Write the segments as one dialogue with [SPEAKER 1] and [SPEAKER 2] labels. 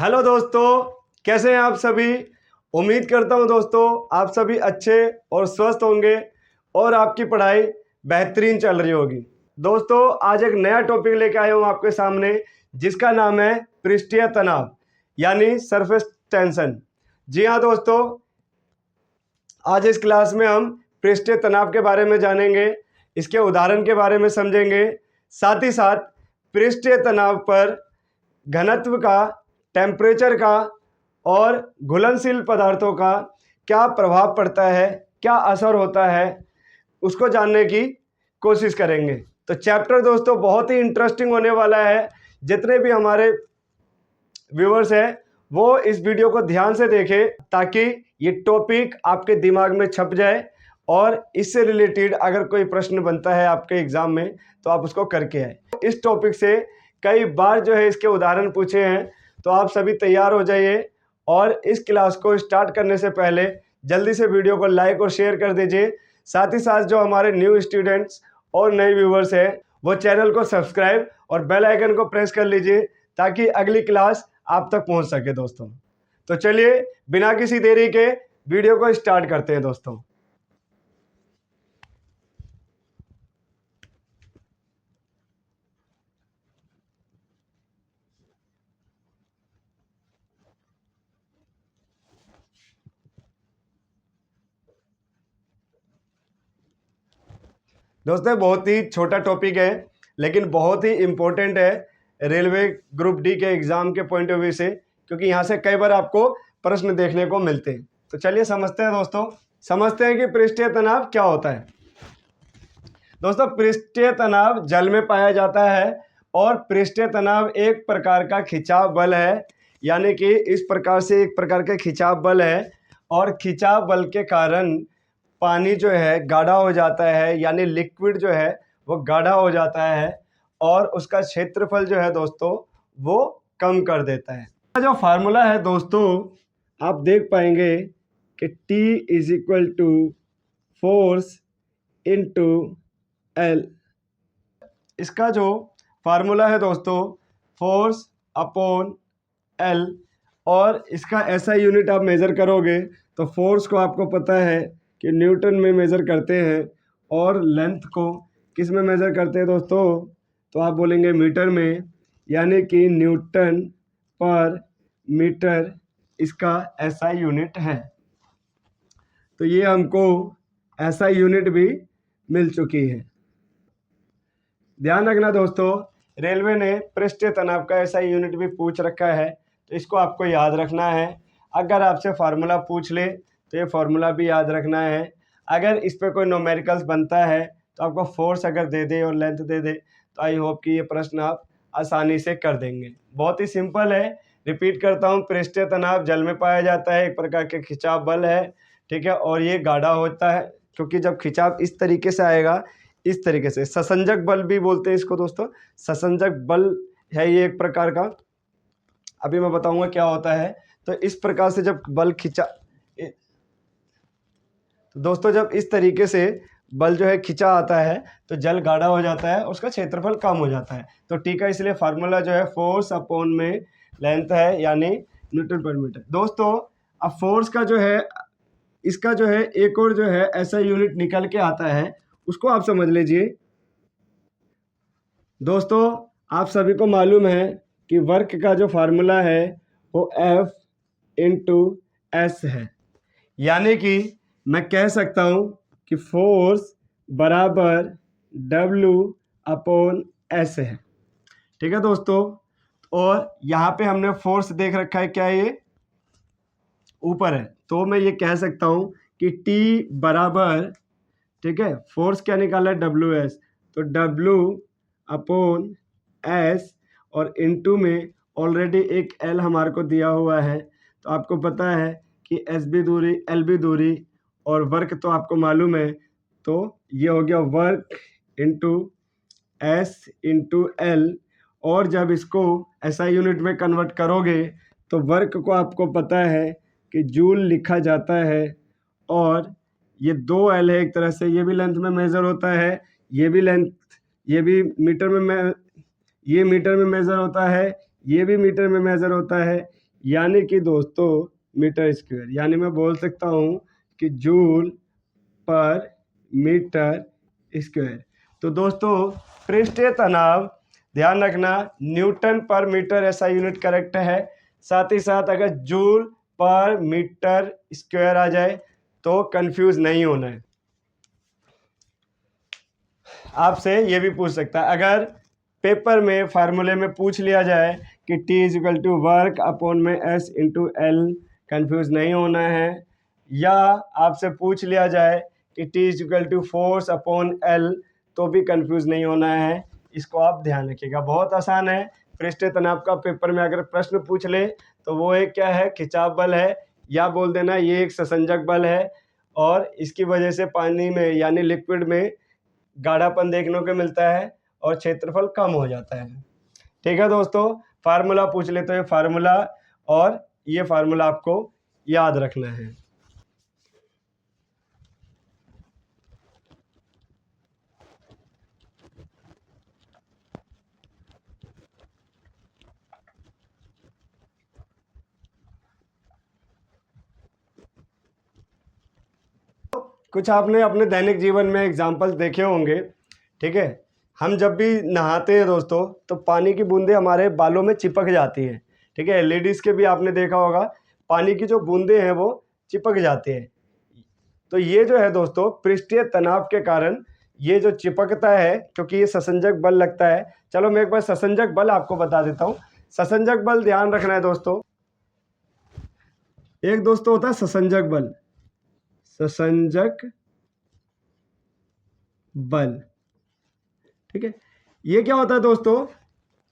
[SPEAKER 1] Hello दोस्तों, कैसे हैं आप सभी। उम्मीद करता हूं दोस्तों आप सभी अच्छे और स्वस्थ होंगे और आपकी पढ़ाई बेहतरीन चल रही होगी। दोस्तों आज एक नया टॉपिक लेके आया हूं आपके सामने जिसका नाम है पृष्ठीय तनाव यानी सरफेस टेंशन। जी हाँ दोस्तों, आज इस क्लास में हम पृष्ठीय तनाव के बारे में जानेंगे, इसके उदाहरण के बारे में समझेंगे, साथ ही साथ पृष्ठीय तनाव पर घनत्व का, टेम्परेचर का और घुलनशील पदार्थों का क्या प्रभाव पड़ता है, क्या असर होता है, उसको जानने की कोशिश करेंगे। तो चैप्टर दोस्तों बहुत ही इंटरेस्टिंग होने वाला है। जितने भी हमारे व्यूअर्स हैं वो इस वीडियो को ध्यान से देखें ताकि ये टॉपिक आपके दिमाग में छप जाए और इससे रिलेटेड अगर कोई प्रश्न बनता है आपके एग्जाम में तो आप उसको करके आए। इस टॉपिक से कई बार जो है इसके उदाहरण पूछे हैं, तो आप सभी तैयार हो जाइए और इस क्लास को स्टार्ट करने से पहले जल्दी से वीडियो को लाइक और शेयर कर दीजिए। साथ ही साथ जो हमारे न्यू स्टूडेंट्स और नए व्यूवर्स हैं वो चैनल को सब्सक्राइब और बेल आइकन को प्रेस कर लीजिए ताकि अगली क्लास आप तक पहुंच सके दोस्तों। तो चलिए बिना किसी देरी के वीडियो को स्टार्ट करते हैं दोस्तों। दोस्तों बहुत ही छोटा टॉपिक है लेकिन बहुत ही इम्पोर्टेंट है रेलवे ग्रुप डी के एग्ज़ाम के पॉइंट ऑफ व्यू से, क्योंकि यहाँ से कई बार आपको प्रश्न देखने को मिलते हैं। तो चलिए समझते हैं दोस्तों, समझते हैं कि पृष्ठीय तनाव क्या होता है। दोस्तों पृष्ठीय तनाव जल में पाया जाता है और पृष्ठीय तनाव एक प्रकार का खिंचाव बल है, यानी कि इस प्रकार से एक प्रकार का खिंचाव बल है और खिंचाव बल के कारण पानी जो है गाढ़ा हो जाता है, यानी लिक्विड जो है वो गाढ़ा हो जाता है और उसका क्षेत्रफल जो है दोस्तों वो कम कर देता है। जो फार्मूला है दोस्तों आप देख पाएंगे कि T is equal to force into L. इसका जो फार्मूला है दोस्तों फोर्स अपॉन एल, और इसका ऐसा यूनिट आप मेज़र करोगे तो फोर्स को आपको पता है कि न्यूटन में मेज़र करते हैं और लेंथ को किस में मेज़र करते हैं दोस्तों, तो आप बोलेंगे मीटर में, यानी कि न्यूटन पर मीटर इसका ऐसा यूनिट है। तो ये हमको ऐसा यूनिट भी मिल चुकी है। ध्यान रखना दोस्तों, रेलवे ने पृष्ठीय तनाव का ऐसा यूनिट भी पूछ रखा है तो इसको आपको याद रखना है। अगर आपसे फार्मूला पूछ ले तो ये फार्मूला भी याद रखना है। अगर इस पे कोई न्यूमेरिकल्स बनता है तो आपको फोर्स अगर दे दे और लेंथ दे दे तो आई होप कि ये प्रश्न आप आसानी से कर देंगे। बहुत ही सिंपल है, रिपीट करता हूँ, पृष्ठीय तनाव जल में पाया जाता है, एक प्रकार के खिंचाव बल है, ठीक है, और ये गाढ़ा होता है क्योंकि जब खिंचाव इस तरीके से आएगा, इस तरीके से ससंजक बल भी बोलते हैं इसको दोस्तों, ससंजक बल है ये एक प्रकार का, अभी मैं बताऊंगा क्या होता है। तो इस प्रकार से जब बल खिंचा, तो दोस्तों जब इस तरीके से बल जो है खिंचा आता है तो जल गाढ़ा हो जाता है, उसका क्षेत्रफल कम हो जाता है। तो टी का इसलिए फार्मूला जो है फोर्स अपॉन में लेंथ है, यानी न्यूटन पर मीटर। दोस्तों अब फोर्स का जो है, इसका जो है एक और जो है ऐसा यूनिट निकल के आता है, उसको आप समझ लीजिए। दोस्तों आप सभी को मालूम है कि वर्क का जो फार्मूला है वो F इंटू एस है, यानी कि मैं कह सकता हूँ कि फोर्स बराबर W अपॉन एस है, ठीक है दोस्तों। और यहाँ पे हमने फोर्स देख रखा है, क्या ये ऊपर है, तो मैं ये कह सकता हूँ कि T बराबर, ठीक है, फोर्स क्या निकाला है WS, तो W अपॉन एस और इनटू में ऑलरेडी एक L हमारे को दिया हुआ है, तो आपको पता है कि एस बी दूरी एल बी दूरी और वर्क तो आपको मालूम है, तो ये हो गया work into S into L. और जब इसको ऐसा यूनिट में कन्वर्ट करोगे तो वर्क को आपको पता है कि जूल लिखा जाता है, और ये 2L है एक तरह से, ये भी लेंथ में मेज़र होता है, ये भी लेंथ, ये भी मीटर में ये मीटर में मेज़र होता है, ये भी मीटर में मेज़र होता है, यानी कि दोस्तों मीटर स्क्वायर, यानी मैं बोल सकता हूँ कि जूल पर मीटर स्क्वायर। तो दोस्तों पृष्ठीय तनाव ध्यान रखना न्यूटन पर मीटर ऐसा यूनिट करेक्ट है। साथ ही साथ अगर जूल पर मीटर स्क्वायर आ जाए तो कंफ्यूज नहीं होना है। आपसे ये भी पूछ सकता है, अगर पेपर में फार्मूले में पूछ लिया जाए कि T is equal to work upon में S इंटू एल, कन्फ्यूज़ नहीं होना है। या आपसे पूछ लिया जाए कि T is equal to force upon L, तो भी कन्फ्यूज़ नहीं होना है। इसको आप ध्यान रखिएगा, बहुत आसान है। पृष्ठीय तनाव का पेपर में अगर प्रश्न पूछ ले तो वो एक क्या है, खिंचाव बल है, या बोल देना ये एक ससंजक बल है, और इसकी वजह से पानी में यानी लिक्विड में गाढ़ापन देखने को मिलता है और क्षेत्रफल कम हो जाता है। ठीक है दोस्तों, फार्मूला पूछ ले तो ये फार्मूला और ये फार्मूला आपको याद रखना है। कुछ आपने अपने दैनिक जीवन में एग्जाम्पल देखे होंगे। ठीक है, हम जब भी नहाते हैं दोस्तों तो पानी की बूंदें हमारे बालों में चिपक जाती हैं। ठीक है, लेडीज़ के भी आपने देखा होगा पानी की जो बूंदें हैं वो चिपक जाती हैं। तो ये जो है दोस्तों पृष्ठीय तनाव के कारण ये जो चिपकता है, क्योंकि ये ससंजक बल लगता है। चलो मैं एक बार ससंजक बल आपको बता देता हूँ। ससंजक बल ध्यान रखना है दोस्तों, एक दोस्तों होता है ससंजक बल, ससंजक बल। ठीक है, ये क्या होता है दोस्तों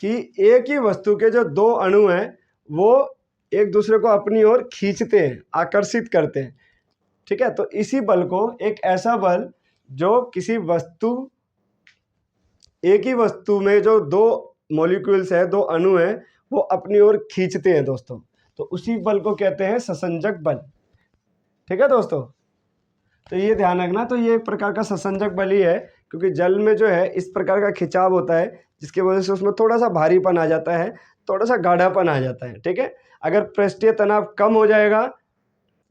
[SPEAKER 1] कि एक ही वस्तु के जो दो अणु हैं वो एक दूसरे को अपनी ओर खींचते हैं, आकर्षित करते हैं। ठीक है, तो इसी बल को एक ऐसा बल जो किसी वस्तु, एक ही वस्तु में जो दो मॉलिक्यूल्स है, दो अणु हैं, वो अपनी ओर खींचते हैं दोस्तों, तो उसी बल को कहते हैं ससंजक बल। ठीक है दोस्तों, तो ये ध्यान रखना। तो ये एक प्रकार का ससंजक बल ही है, क्योंकि जल में जो है इस प्रकार का खिंचाव होता है जिसकी वजह से उसमें थोड़ा सा भारीपन आ जाता है, थोड़ा सा गाढ़ापन आ जाता है। ठीक है, अगर पृष्ठीय तनाव कम हो जाएगा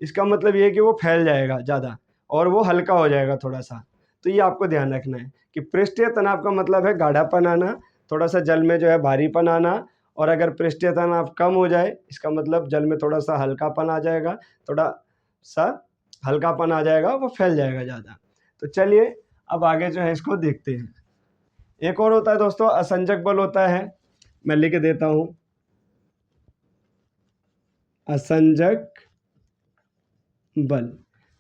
[SPEAKER 1] इसका मतलब ये है कि वो फैल जाएगा ज़्यादा और वो हल्का हो जाएगा थोड़ा सा। तो ये आपको ध्यान रखना है कि पृष्ठीय तनाव का मतलब है गाढ़ापन आना, थोड़ा सा जल में जो है भारीपन आना, और अगर पृष्ठीय तनाव कम हो जाए इसका मतलब जल में थोड़ा सा हल्कापन आ जाएगा, थोड़ा सा हल्कापन आ जाएगा, वो फैल जाएगा ज़्यादा। तो चलिए अब आगे जो है इसको देखते हैं। एक और होता है दोस्तों असंजक बल होता है, मैं लिख देता हूँ, असंजक बल।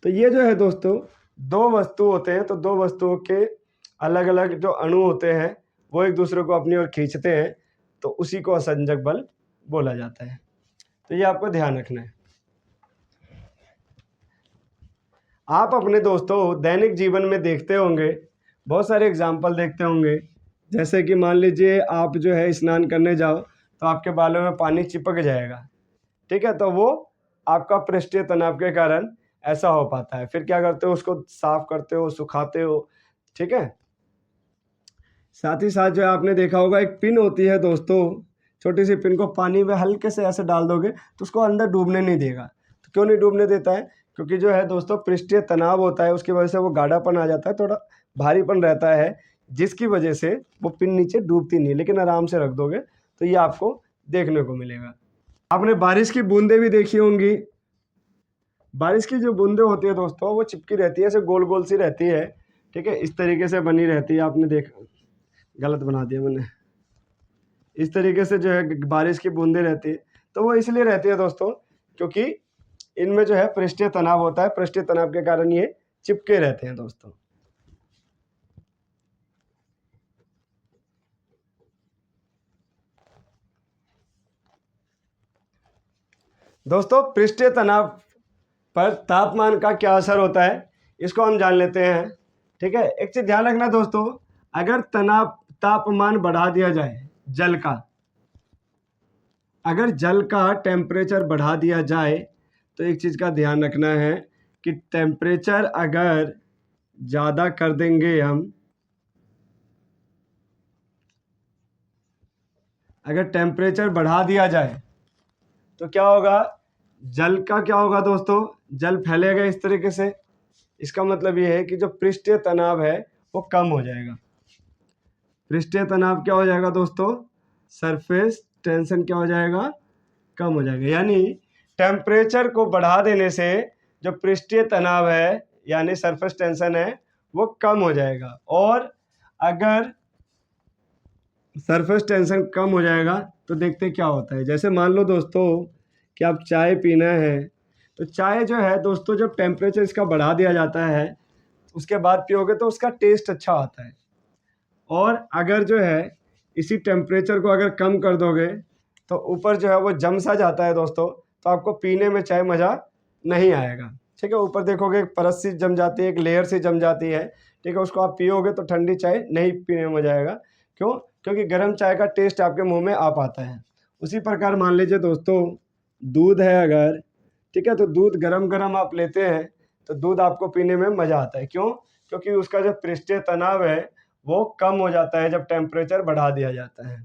[SPEAKER 1] तो ये जो है दोस्तों दो वस्तु होते हैं, तो दो वस्तुओं के अलग अलग जो अणु होते हैं वो एक दूसरे को अपनी ओर खींचते हैं, तो उसी को असंजक बल बोला जाता है। तो ये आपको ध्यान रखना है। आप अपने दोस्तों दैनिक जीवन में देखते होंगे, बहुत सारे एग्जाम्पल देखते होंगे, जैसे कि मान लीजिए आप जो है स्नान करने जाओ तो आपके बालों में पानी चिपक जाएगा। ठीक है, तो वो आपका पृष्ठीय तनाव के कारण ऐसा हो पाता है। फिर क्या करते हो, उसको साफ करते हो, सुखाते हो। ठीक है, साथ ही साथ जो है आपने देखा होगा एक पिन होती है दोस्तों, छोटी सी पिन को पानी में हल्के से ऐसे डाल दोगे तो उसको अंदर डूबने नहीं देगा। तो क्यों नहीं डूबने देता है, क्योंकि जो है दोस्तों पृष्ठीय तनाव होता है, उसकी वजह से वो गाढ़ापन आ जाता है, थोड़ा भारीपन रहता है, जिसकी वजह से वो पिन नीचे डूबती नहीं। लेकिन आराम से रख दोगे तो ये आपको देखने को मिलेगा। आपने बारिश की बूंदें भी देखी होंगी। बारिश की जो बूंदें होती है दोस्तों वो चिपकी रहती है, ऐसे गोल गोल सी रहती है। ठीक है, इस तरीके से बनी रहती है। आपने देखा, गलत बना दिया मैंने, इस तरीके से जो है बारिश की बूंदें रहती है। तो वो इसलिए रहती है दोस्तों क्योंकि इनमें जो है पृष्ठीय तनाव होता है, पृष्ठीय तनाव के कारण ये चिपके रहते हैं दोस्तों। दोस्तों पृष्ठीय तनाव पर तापमान का क्या असर होता है इसको हम जान लेते हैं। ठीक है, एक चीज ध्यान रखना दोस्तों, अगर तनाव तापमान बढ़ा दिया जाए जल का, अगर जल का टेम्परेचर बढ़ा दिया जाए तो एक चीज़ का ध्यान रखना है कि टेम्परेचर अगर ज़्यादा कर देंगे हम, अगर टेम्परेचर बढ़ा दिया जाए तो क्या होगा, जल का क्या होगा दोस्तों, जल फैलेगा इस तरीके से। इसका मतलब ये है कि जो पृष्ठीय तनाव है वो कम हो जाएगा। पृष्ठीय तनाव क्या हो जाएगा दोस्तों, सरफेस टेंशन क्या हो जाएगा, कम हो जाएगा। यानी टेम्परेचर को बढ़ा देने से जो पृष्ठीय तनाव है यानी सरफेस टेंशन है वो कम हो जाएगा। और अगर सरफेस टेंशन कम हो जाएगा तो देखते क्या होता है। जैसे मान लो दोस्तों कि आप चाय पीना है, तो चाय जो है दोस्तों जब टेम्परेचर इसका बढ़ा दिया जाता है उसके बाद पियोगे तो उसका टेस्ट अच्छा आता है। और अगर जो है इसी टेम्परेचर को अगर कम कर दोगे तो ऊपर जो है वो जम सा जाता है दोस्तों, तो आपको पीने में चाय मज़ा नहीं आएगा। ठीक है, ऊपर देखोगे एक परत सी जम जाती है, एक लेयर सी जम जाती है। ठीक है, उसको आप पियोगे तो ठंडी चाय नहीं पीने में मज़ा आएगा। क्यों, क्योंकि गर्म चाय का टेस्ट आपके मुंह में आ पाता है। उसी प्रकार मान लीजिए दोस्तों दूध है अगर, ठीक है, तो दूध गरम गरम आप लेते हैं तो दूध आपको पीने में मज़ा आता है। क्यों, क्योंकि उसका जो पृष्ठीय तनाव है वो कम हो जाता है जब टेम्परेचर बढ़ा दिया जाता है।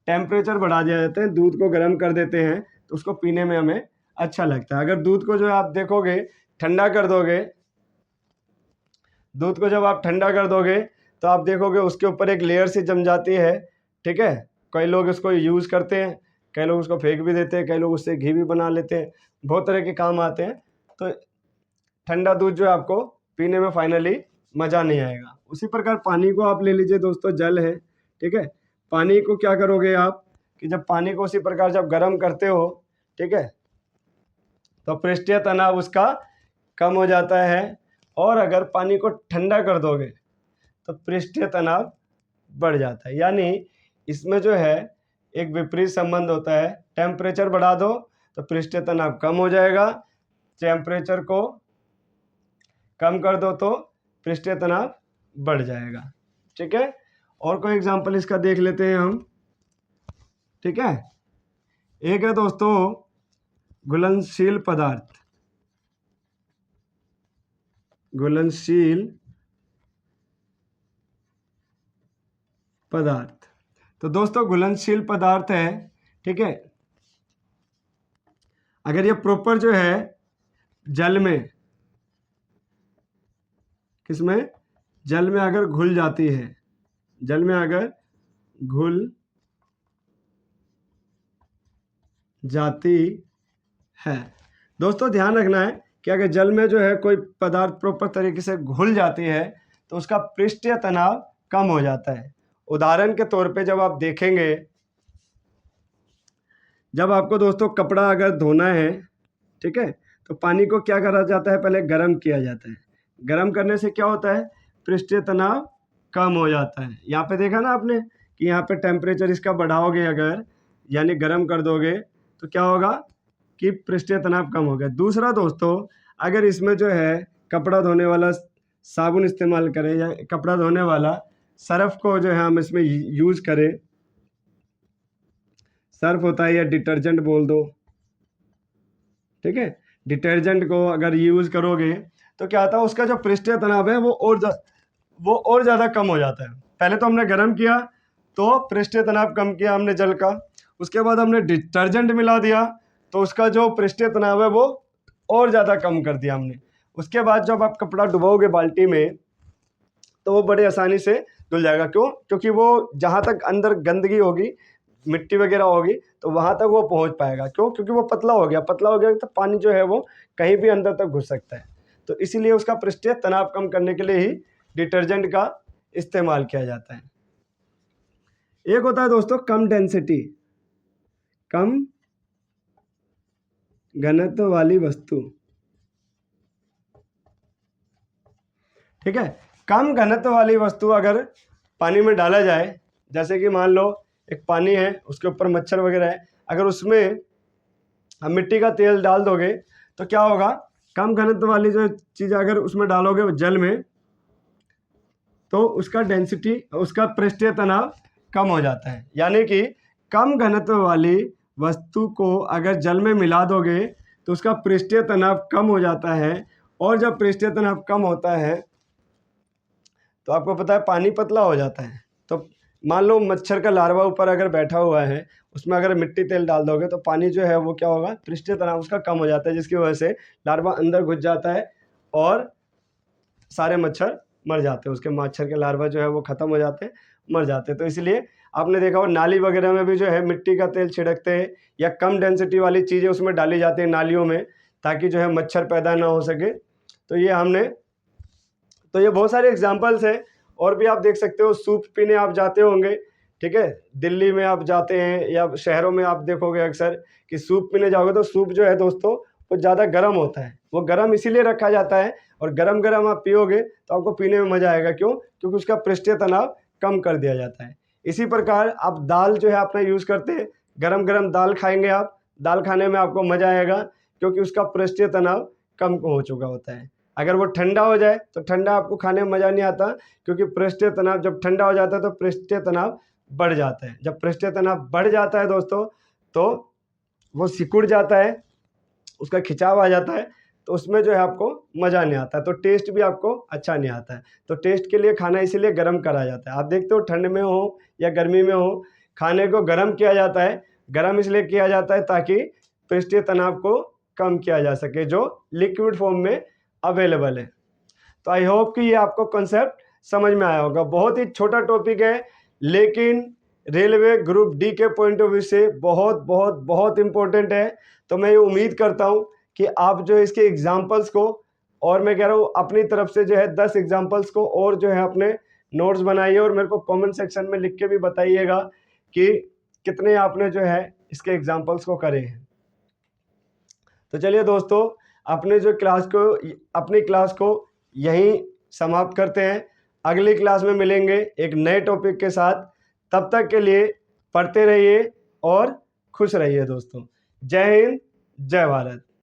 [SPEAKER 1] टेम्परेचर बढ़ा दिया जाता है, दूध को गर्म कर देते हैं तो उसको पीने में हमें अच्छा लगता है। अगर दूध को जो आप देखोगे ठंडा कर दोगे, दूध को जब आप ठंडा कर दोगे तो आप देखोगे उसके ऊपर एक लेयर सी जम जाती है। ठीक है, कई लोग इसको यूज़ करते हैं, कई लोग उसको फेंक भी देते हैं, कई लोग उससे घी भी बना लेते हैं, बहुत तरह के काम आते हैं। तो ठंडा दूध जो है आपको पीने में फाइनली मज़ा नहीं आएगा। उसी प्रकार पानी को आप ले लीजिए दोस्तों, जल है। ठीक है, पानी को क्या करोगे आप कि जब पानी को उसी प्रकार जब गर्म करते हो, ठीक है, तो पृष्ठीय तनाव उसका कम हो जाता है। और अगर पानी को ठंडा कर दोगे तो पृष्ठीय तनाव बढ़ जाता है। यानी इसमें जो है एक विपरीत संबंध होता है। टेम्परेचर बढ़ा दो तो पृष्ठीय तनाव कम हो जाएगा, टेम्परेचर को कम कर दो तो पृष्ठीय तनाव बढ़ जाएगा। ठीक है, और कोई एग्जांपल इसका देख लेते हैं हम। ठीक है, एक है दोस्तों घुलनशील पदार्थ, घुलनशील पदार्थ। तो दोस्तों घुलनशील पदार्थ है, ठीक है, अगर ये प्रॉपर जो है जल में, किसमें, जल में अगर घुल जाती है, जल में अगर घुल जाती है। दोस्तों ध्यान रखना है कि अगर जल में जो है कोई पदार्थ प्रॉपर तरीके से घुल जाती है तो उसका पृष्ठीय तनाव कम हो जाता है। उदाहरण के तौर पे जब आप देखेंगे, जब आपको दोस्तों कपड़ा अगर धोना है, ठीक है, तो पानी को क्या करा जाता है, पहले गर्म किया जाता है। गर्म करने से क्या होता है, पृष्ठीय तनाव कम हो जाता है। यहाँ पे देखा ना आपने कि यहाँ पे टेम्परेचर इसका बढ़ाओगे अगर, यानी गर्म कर दोगे तो क्या होगा कि पृष्ठीय तनाव कम हो गया। दूसरा दोस्तों, अगर इसमें जो है कपड़ा धोने वाला साबुन इस्तेमाल करें या कपड़ा धोने वाला सर्फ को जो है हम इसमें यूज करें, सर्फ होता है या डिटर्जेंट बोल दो, ठीक है, डिटर्जेंट को अगर यूज करोगे तो क्या होता है, उसका जो पृष्ठीय तनाव है वो और ज़्यादा कम हो जाता है। पहले तो हमने गर्म किया तो पृष्ठीय तनाव कम किया हमने जल का, उसके बाद हमने डिटर्जेंट मिला दिया तो उसका जो पृष्ठीय तनाव है वो और ज़्यादा कम कर दिया हमने। उसके बाद जब आप कपड़ा डुबाओगे बाल्टी में तो वो बड़े आसानी से धुल जाएगा। क्यों, क्योंकि वो जहाँ तक अंदर गंदगी होगी, मिट्टी वगैरह होगी तो वहाँ तक वो पहुँच पाएगा। क्यों, क्योंकि वो पतला हो गया, पतला हो गया तो पानी जो है वो कहीं भी अंदर तक घुस सकता है। तो इसीलिए उसका पृष्ठीय तनाव कम करने के लिए ही डिटर्जेंट का इस्तेमाल किया जाता है। एक होता है दोस्तों कम डेंसिटी, कम घनत्व वाली वस्तु। ठीक है, कम घनत्व वाली वस्तु अगर पानी में डाला जाए, जैसे कि मान लो एक पानी है उसके ऊपर मच्छर वगैरह है, अगर उसमें हम मिट्टी का तेल डाल दोगे तो क्या होगा, कम घनत्व वाली जो चीज़ अगर उसमें डालोगे जल में तो उसका डेंसिटी, उसका पृष्ठीय तनाव कम हो जाता है। यानी कि कम घनत्व वाली वस्तु को अगर जल में मिला दोगे तो उसका पृष्ठीय तनाव कम हो जाता है। और जब पृष्ठीय तनाव कम होता है तो आपको पता है पानी पतला हो जाता है। तो मान लो मच्छर का लार्वा ऊपर अगर बैठा हुआ है, उसमें अगर मिट्टी तेल डाल दोगे तो पानी जो है वो क्या होगा, पृष्ठीय तनाव उसका कम हो जाता है, जिसकी वजह से लार्वा अंदर घुस जाता है और सारे मच्छर मर जाते हैं, उसके मच्छर के लार्वा जो है वो ख़त्म हो जाते हैं, मर जाते हैं। तो इसलिए आपने देखा हो नाली वगैरह में भी जो है मिट्टी का तेल छिड़कते हैं या कम डेंसिटी वाली चीज़ें उसमें डाली जाती हैं नालियों में, ताकि जो है मच्छर पैदा ना हो सके। तो ये बहुत सारे एग्जाम्पल्स हैं। और भी आप देख सकते हो, सूप पीने आप जाते होंगे, ठीक है, दिल्ली में आप जाते हैं या शहरों में आप देखोगे अक्सर कि सूप पीने जाओगे तो सूप जो है दोस्तों वो ज़्यादा गर्म होता है, वो गर्म इसीलिए रखा जाता है, और गरम गरम आप पियोगे तो आपको पीने में मज़ा आएगा। क्यों? क्योंकि उसका पृष्ठीय तनाव कम कर दिया जाता है। इसी प्रकार आप दाल जो है अपना यूज़ करते हैं, गरम गरम दाल खाएंगे आप, दाल खाने में आपको मज़ा आएगा क्योंकि उसका पृष्ठीय तनाव कम हो चुका होता है। अगर वो ठंडा हो जाए तो ठंडा आपको खाने में मज़ा नहीं आता, क्योंकि पृष्ठीय तनाव जब ठंडा हो जाता है तो पृष्ठीय तनाव बढ़ जाता है। जब पृष्ठीय तनाव बढ़ जाता है दोस्तों तो वो सिकुड़ जाता है, उसका खिंचाव आ जाता है, तो उसमें जो है आपको मज़ा नहीं आता है, तो टेस्ट भी आपको अच्छा नहीं आता है। तो टेस्ट के लिए खाना इसीलिए गर्म करा जाता है। आप देखते हो ठंड में हो या गर्मी में हो, खाने को गर्म किया जाता है। गर्म इसलिए किया जाता है ताकि पृष्ठीय तनाव को कम किया जा सके, जो लिक्विड फॉर्म में अवेलेबल है। तो आई होप कि ये आपको कॉन्सेप्ट समझ में आया होगा। बहुत ही छोटा टॉपिक है, लेकिन रेलवे ग्रुप डी के पॉइंट ऑफ व्यू से बहुत बहुत बहुत इम्पोर्टेंट है। तो मैं ये उम्मीद करता हूँ कि आप जो इसके एग्जाम्पल्स को, और मैं कह रहा हूँ अपनी तरफ से जो है 10 एग्जाम्पल्स को और जो है अपने नोट्स बनाइए, और मेरे को कमेंट सेक्शन में लिख के भी बताइएगा कि कितने आपने जो है इसके एग्जाम्पल्स को करे हैं। तो चलिए दोस्तों, अपनी क्लास को यहीं समाप्त करते हैं। अगली क्लास में मिलेंगे एक नए टॉपिक के साथ। तब तक के लिए पढ़ते रहिए और खुश रहिए दोस्तों। जय हिंद, जय भारत।